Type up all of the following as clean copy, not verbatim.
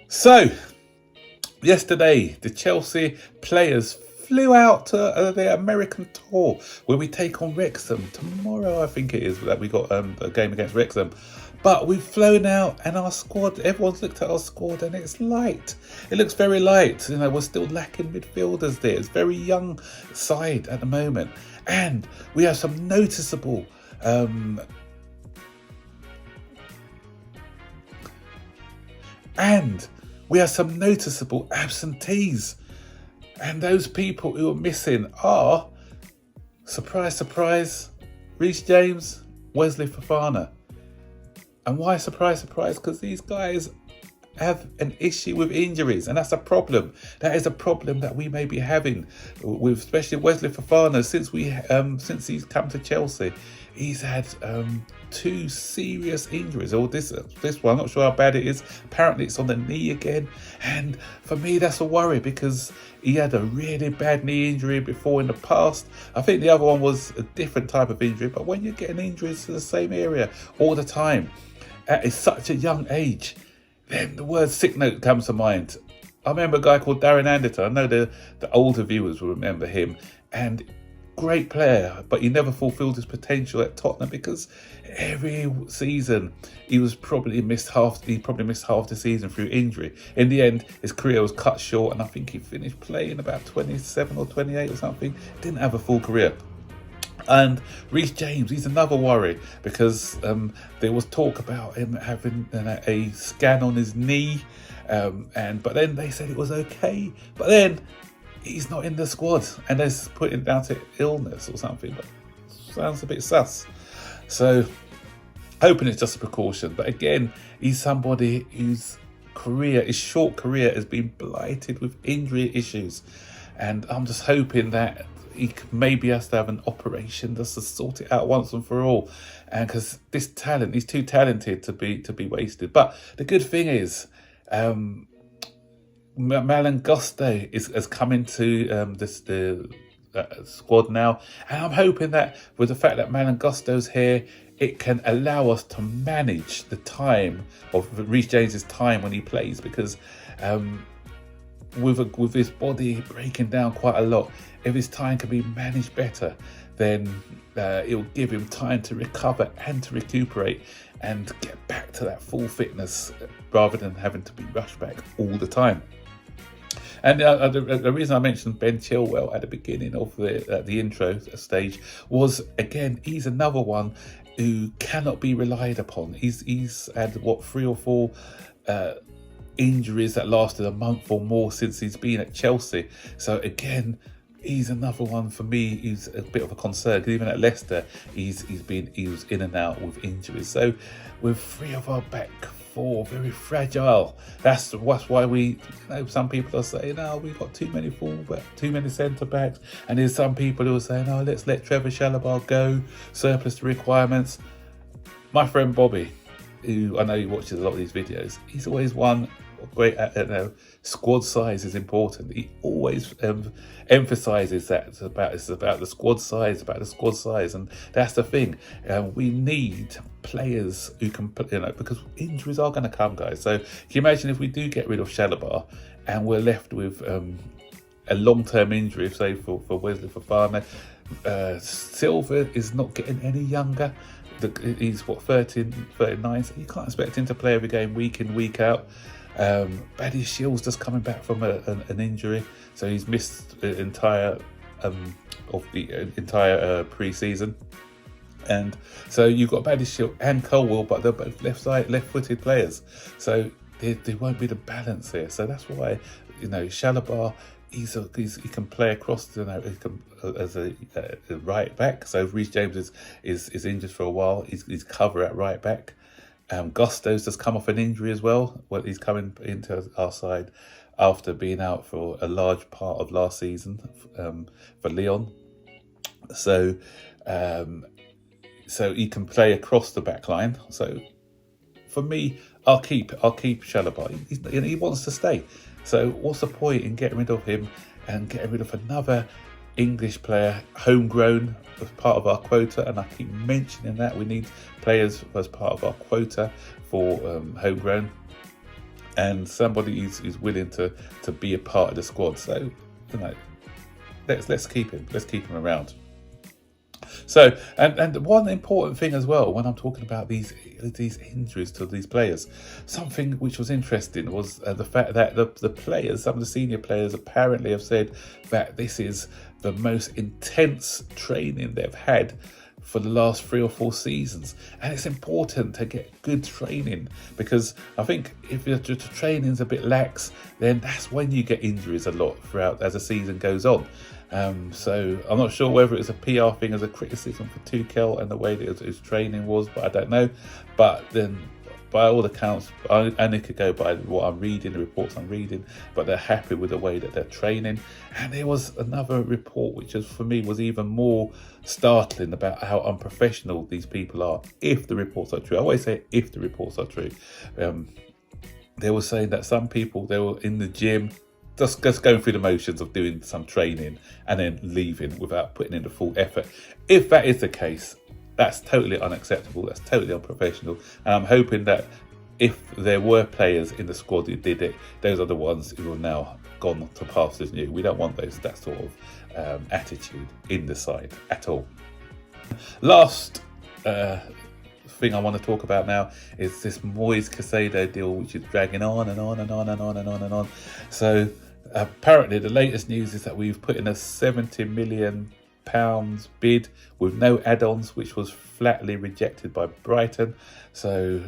So, yesterday, the Chelsea players flew out to their American tour where we take on Wrexham. Tomorrow, I think it is, that we got a game against Wrexham. But we've flown out and our squad, everyone's looked at our squad and it's light. It looks very light. You know, we're still lacking midfielders there. It's a very young side at the moment. And we have some noticeable absentees. And those people who are missing are, surprise, surprise, Reece James, Wesley Fofana. And why surprise, surprise? Because these guys have an issue with injuries, and that's a problem. That is a problem that we may be having with, especially Wesley Fofana. Since he's come to Chelsea, he's had 2 serious injuries. Or this one, I'm not sure how bad it is. Apparently, it's on the knee again, and for me, that's a worry because he had a really bad knee injury before in the past. I think the other one was a different type of injury, but when you're getting injuries to the same area all the time at such a young age, then the word sick note comes to mind. I remember a guy called Darren Anderton. I know the older viewers will remember him. And great player, but he never fulfilled his potential at Tottenham because every season he probably missed half the season through injury. In the end, his career was cut short, and I think he finished playing about 27 or 28 or something. Didn't have a full career. And Reece James, he's another worry because there was talk about him having a scan on his knee, but then they said it was okay. But then he's not in the squad, and they're putting it down to illness or something. But sounds a bit sus. So hoping it's just a precaution. But again, he's somebody his short career has been blighted with injury issues, and I'm just hoping that he maybe has to have an operation just to sort it out once and for all, and because this talent, he's too talented to be wasted. But the good thing is, Malin Gusto has come into the squad now, and I'm hoping that with the fact that Malin Gusto's here, it can allow us to manage the time of Reece James's time when he plays, because with his body breaking down quite a lot, if his time can be managed better, then it'll give him time to recover and to recuperate and get back to that full fitness rather than having to be rushed back all the time. And the reason I mentioned Ben Chilwell at the beginning of the intro stage was, again, he's another one who cannot be relied upon. He's had 3 or 4 injuries that lasted a month or more since he's been at Chelsea. So again, he's another one for me. He's a bit of a concern because even at Leicester, he was in and out with injuries. So with 3 of our back 4 very fragile. That's why some people are saying, we've got too many centre backs, and there's some people who are saying, let's let Trevor Chalobah go, surplus to requirements. My friend Bobby, who I know he watches a lot of these videos, he's always one great squad size is important. He always emphasises that it's about the squad size, and that's the thing. We need players who can, because injuries are going to come, guys. So can you imagine if we do get rid of Chalobah and we're left with a long-term injury, say for Wesley Fofana? Silva is not getting any younger. He's 39, so you can't expect him to play every game week in, week out. Baddy Shields just coming back from an injury, so he's missed the entire pre-season. And so you've got Baddy Shields and Colwell, but they're both left-footed players, so there won't be the balance here. So that's why Chalobah, he can play across, as a right back. So if Reece James is injured for a while, he's cover at right back. Gusto's just come off an injury as well. Well, he's coming into our side after being out for a large part of last season for Lyon. So he can play across the back line. So for me, I'll keep Chalobah. He wants to stay. So what's the point in getting rid of him and getting rid of another English player, homegrown, as part of our quota. And I keep mentioning that we need players as part of our quota for homegrown, and somebody is willing to be a part of the squad. So, you know, let's keep him. Let's keep him around. So, and one important thing as well, when I'm talking about these injuries to these players, something which was interesting was the fact that the players, some of the senior players, apparently have said that this is the most intense training they've had for the last 3 or 4 seasons. And it's important to get good training, because I think if your training's a bit lax, then that's when you get injuries a lot throughout as the season goes on. So I'm not sure whether it's a PR thing as a criticism for Tuchel and the way that his training was, but I don't know. But then, by all accounts, I only could go by what I'm reading, the reports I'm reading, but they're happy with the way that they're training. And there was another report which for me was even more startling about how unprofessional these people are, if the reports are true. I always say if the reports are true. They were saying that some people, they were in the gym, just going through the motions of doing some training and then leaving without putting in the full effort. If that is the case, that's totally unacceptable. That's totally unprofessional. And I'm hoping that if there were players in the squad who did it, those are the ones who have now gone to pastures new. We don't want that sort of attitude in the side at all. Last thing I want to talk about now is this Moyes Caicedo deal, which is dragging on and on and on and on and on and on. So apparently the latest news is that we've put in a £70 million bid with no add-ons, which was flatly rejected by Brighton. So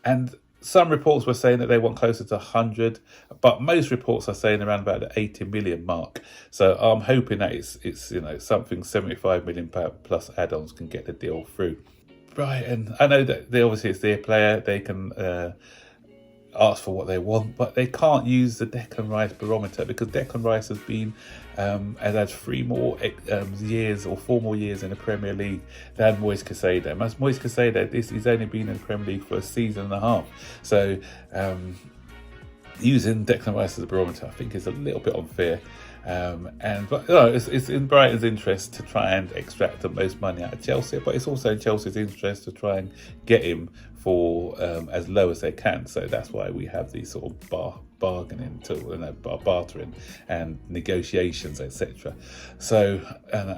and some reports were saying that they want closer to 100, but most reports are saying around about the 80 million mark. So I'm hoping that it's you know, something 75 million plus add-ons can get the deal through. Brighton, I know that obviously it's their player, they can ask for what they want, but they can't use the Declan Rice barometer, because Declan Rice has been has had 3 more years or 4 more years in the Premier League than Moyes Caicedo. Moyes Caicedo, he's only been in the Premier League for a season and a half. So using Declan Rice as a barometer, I think, is a little bit unfair. But you know, it's in Brighton's interest to try and extract the most money out of Chelsea, but it's also in Chelsea's interest to try and get him for as low as they can. So that's why we have these sort of bargaining, bartering and negotiations, etc. So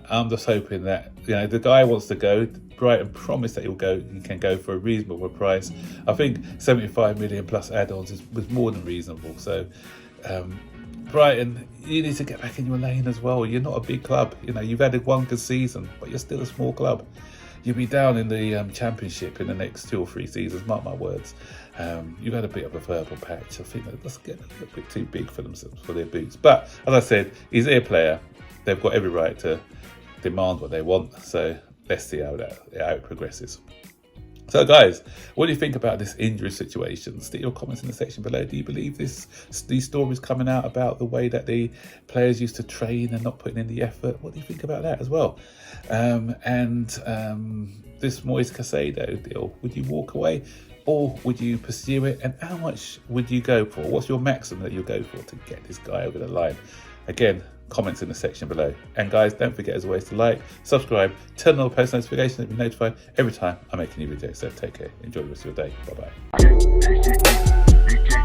I'm just hoping that, you know, the guy wants to go. Brighton promised that he can go for a reasonable price. I think 75 million plus add-ons was more than reasonable. So Brighton, you need to get back in your lane as well. You're not a big club. You know, you've had 1 good season, but you're still a small club. You'll be down in the Championship in the next 2 or 3 seasons, mark my words. You've had a bit of a verbal patch. I think they're just getting a little bit too big for themselves, for their boots. But as I said, he's their player. They've got every right to demand what they want. So let's see how it progresses. So guys, what do you think about this injury situation? Stick your comments in the section below. Do you believe these stories coming out about the way that the players used to train and not putting in the effort? What do you think about that as well? This Moyes Caicedo deal, would you walk away or would you pursue it? And how much would you go for? What's your maximum that you'll go for to get this guy over the line? Again, comments in the section below. And guys, don't forget as always to like, subscribe, turn on the post notifications to be notified every time I make a new video. So take care, enjoy the rest of your day. Bye bye.